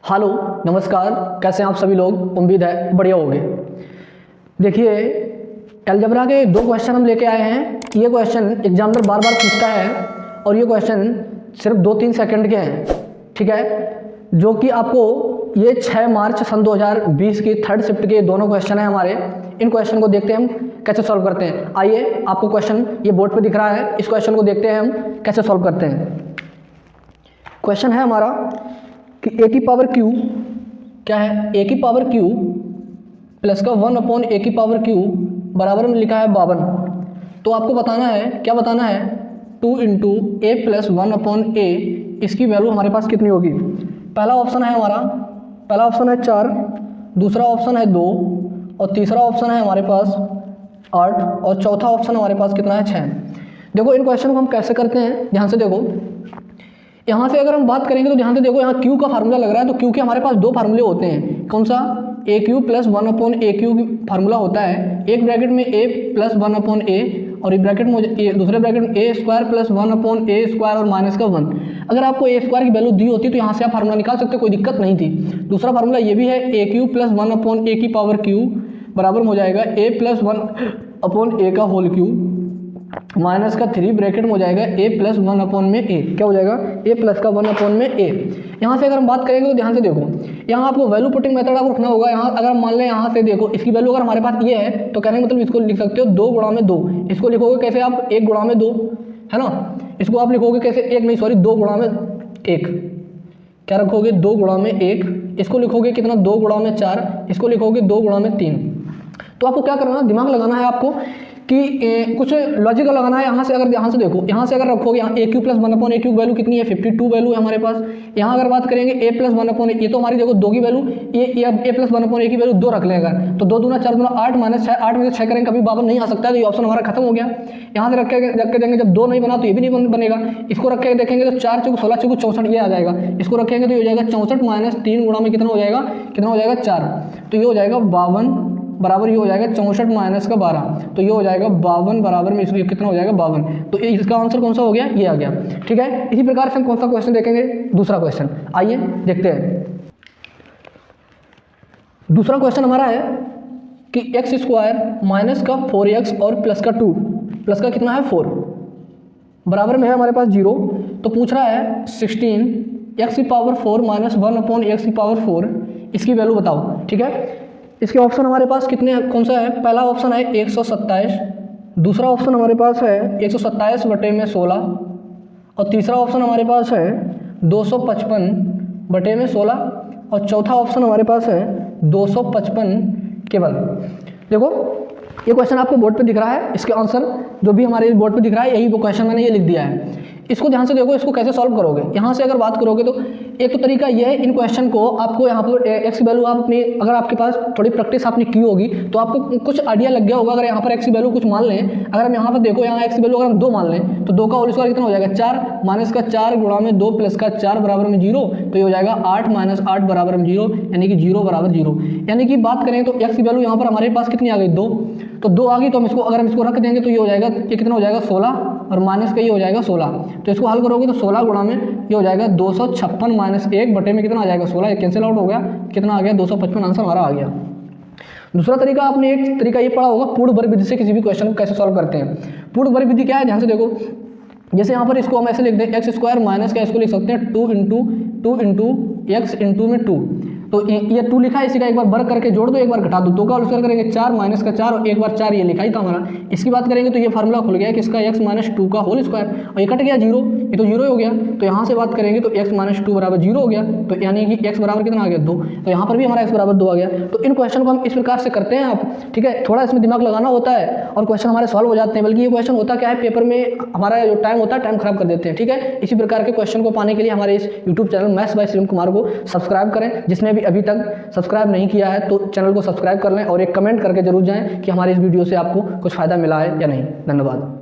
Hello नमस्कार, कैसे हैं आप सभी लोग। उम्मीद है बढ़िया होंगे। देखिए, अलजेब्रा के दो क्वेश्चन हम लेके आए हैं। ये क्वेश्चन एग्जामिनर बार बार पूछता है और ये क्वेश्चन सिर्फ 2-3 सेकंड के हैं, ठीक है, जो कि आपको ये 6 मार्च सन 2020 की थर्ड शिफ्ट के दोनों क्वेश्चन हैं हमारे। इन क्वेश्चन को देखते हैं हम कैसे सॉल्व करते हैं। आइए, आपको क्वेश्चन ये बोर्ड पे दिख रहा है, इस क्वेश्चन को देखते हैं हम कैसे सॉल्व करते हैं। क्वेश्चन है हमारा कि ए की पावर क्यू क्या है, ए की पावर क्यू प्लस का 1 ए की पावर क्यू बराबर में लिखा है 52। तो आपको बताना है, क्या बताना है, 2 इंटू ए प्लस 1 ए, इसकी वैल्यू हमारे पास कितनी होगी। पहला ऑप्शन है हमारा, पहला ऑप्शन है 4, दूसरा ऑप्शन है 2 और तीसरा ऑप्शन है हमारे पास 8 और चौथा ऑप्शन हमारे पास कितना है 6। देखो इन क्वेश्चन को हम कैसे करते हैं, ध्यान से देखो। यहाँ से अगर हम बात करेंगे तो ध्यान से देखो, यहाँ क्यू का फार्मूला लग रहा है, तो क्यू के हमारे पास दो फार्मूले होते हैं। कौन सा, ए क्यू प्लस 1 ए क्यू फार्मूला होता है। एक ब्रैकेट में ए प्लस 1 ए और एक ब्रैकेट में दूसरे ब्रैकेट में ए स्क्वायर प्लस 1 ए स्क्वायर और माइनस का 1। अगर आपको ए स्क्वायर की वैल्यू दी होती तो यहाँ से आप फार्मूला निकाल सकते, कोई दिक्कत नहीं थी। दूसरा फार्मूला ये भी है, ए क्यू प्लस 1 ए की पावर क्यू बराबर हो जाएगा ए प्लस 1 ए का होल क्यू माइनस का 3 ब्रैकेट में हो जाएगा ए प्लस 1 में ए। क्या हो जाएगा, ए प्लस का 1 में ए। यहाँ से अगर हम बात करेंगे तो ध्यान से देखो, यहाँ आपको वैल्यू पुटिंग मेथड आपको रखना होगा। यहाँ अगर मान लें, यहाँ से देखो इसकी वैल्यू अगर हमारे पास ये है तो कहने का मतलब इसको लिख सकते हो 2 गुणा में 2। इसको लिखोगे कैसे आप, 1 गुणा में 2, है ना। इसको आप लिखोगे कैसे, 1 नहीं सॉरी 2 गुणा में 1। क्या रखोगे, 2 गुणा में 1। इसको लिखोगे कितना, 2 गुणा में 4। इसको लिखोगे 2 गुणा में 3। तो आपको क्या करना है, दिमाग लगाना है आपको कि कुछ लॉजिकल लगाना है। यहाँ से अगर ध्यान से देखो, यहाँ से अगर रखोगे, यहाँ ए क्यू प्लस 1 ए क्यू वैल्यू कितनी है, 52 वैल्यू है हमारे पास। यहाँ अगर बात करेंगे ए प्लस 1 ये तो हमारी देखो 2 की वैल्यू, ए प्लस 1 ए की वैल्यू 2 रख लेगा तो 2 दूना 4 दूना 8 माइनस 6, 8 में से 6 करेंगे कभी 52 नहीं आ सकता है, तो ये ऑप्शन हमारा खत्म हो गया। यहाँ से रख के देंगे, जब 2 नहीं बना तो ये भी नहीं बनेगा। इसको रख के देखेंगे तो 4 चौक 16 चौक 64 ये आ जाएगा। इसको रखेंगे तो ये हो जाएगा 64 माइनस 3 गुणा में कितना हो जाएगा, 4। तो ये हो जाएगा 52 बराबर, ये हो जाएगा 64 माइनस का 12, तो ये हो जाएगा 52 बराबर में इसलिए कितना हो जाएगा 52। तो इसका आंसर कौन सा हो गया, ये आ गया, ठीक है। इसी प्रकार से हम कौन सा क्वेश्चन देखेंगे, दूसरा क्वेश्चन। आइए देखते हैं। दूसरा क्वेश्चन हमारा है कि एक्स स्क्वायर माइनस का 4x और प्लस का 2, प्लस का कितना है 4 बराबर में है हमारे पास 0। तो पूछ रहा है 16 एक्स की पावर 4 माइनस 1 एक्स की पावर 4, इसकी वैल्यू बताओ, ठीक है। इसके ऑप्शन हमारे पास कितने, कौन सा है, पहला ऑप्शन है 127, दूसरा ऑप्शन हमारे पास है 127 बटे में 16 और तीसरा ऑप्शन हमारे पास है 255 बटे में 16 और चौथा ऑप्शन हमारे पास है 255 केवल। देखो ये क्वेश्चन आपको बोर्ड पे दिख रहा है, इसके आंसर जो भी हमारे बोर्ड पे दिख रहा है यही वो क्वेश्चन मैंने ये लिख दिया है। इसको ध्यान से देखो, इसको कैसे सॉल्व करोगे। यहाँ से अगर बात करोगे तो एक तो तरीका ये है, इन क्वेश्चन को आपको यहाँ पर एक्स की वैल्यू आप अपनी, अगर आपके पास थोड़ी प्रैक्टिस आपने की होगी तो आपको कुछ आइडिया लग गया होगा। अगर यहाँ पर एक्स की वैल्यू कुछ मान लें, अगर हम यहाँ पर देखो, यहाँ एक्स की वैल्यू अगर हम 2 मान लें तो 2 का होल स्क्वायर कितना हो जाएगा 4 माइनस का 4 गुणा में 2 प्लस का 4 बराबर में 0, तो ये हो जाएगा 8 माइनस 8 बराबर में 0, यानी कि 0 बराबर 0। यानी कि बात करें तो एक्स की वैल्यू यहाँ पर हमारे पास कितनी आ गई, 2। तो 2 आ गई तो हम इसको, अगर हम इसको रख देंगे तो ये हो जाएगा, ये कितना हो जाएगा 16 और माइनस का ये हो जाएगा 16। तो इसको हल करोगे तो 16 गुणा में ये हो जाएगा 256 माइनस 1 बटे में कितना आ जाएगा 16, कैंसिल आउट हो गया, कितना आ गया 255, आंसर हमारा आ गया। दूसरा तरीका, आपने एक तरीका ये पढ़ा होगा पूर्ण वर्ग विधि से किसी भी क्वेश्चन को कैसे सॉल्व करते हैं। पूर्ण वर्ग विधि क्या है, ध्यान से देखो। जैसे यहाँ पर इसको हम ऐसे लिख दें, एक्स स्क्वायर माइनस का, इसको लिख सकते हैं 2 इंटू एक्स इंटू में 2। तो ये 2 लिखा है, इसी का एक बार वर्ग करके जोड़ दो, एक बार घटा दो, 2 का होल स्क्वायर करेंगे 4 माइनस का 4 और एक बार 4 ये लिखा ही था हमारा। इसकी बात करेंगे तो ये फार्मूला खुल गया किसका, x माइनस 2 का होल स्क्वायर, और ये कट गया 0, ये तो 0 हो गया। तो यहाँ से बात करेंगे तो x माइनस 2 बराबर 0 हो गया, तो यानी कि x बराबर कितना आ गया 2। तो यहाँ पर भी हमारा x बराबर 2 आ गया। तो इन क्वेश्चन को हम इस प्रकार से करते हैं आप, ठीक है। थोड़ा इसमें दिमाग लगाना होता है और क्वेश्चन हमारे सॉल्व हो जाते हैं। बल्कि ये क्वेश्चन होता क्या है, पेपर में हमारा जो टाइम होता है, टाइम खराब कर देते हैं, ठीक है। इसी प्रकार के क्वेश्चन को पाने के लिए हमारे इस YouTube channel maths by Shivam Kumar को सब्सक्राइब करें। जिसने भी अभी तक सब्सक्राइब नहीं किया है तो चैनल को सब्सक्राइब कर लें और एक कमेंट करके जरूर जाएं कि हमारे इस वीडियो से आपको कुछ फ़ायदा मिला है या नहीं। धन्यवाद।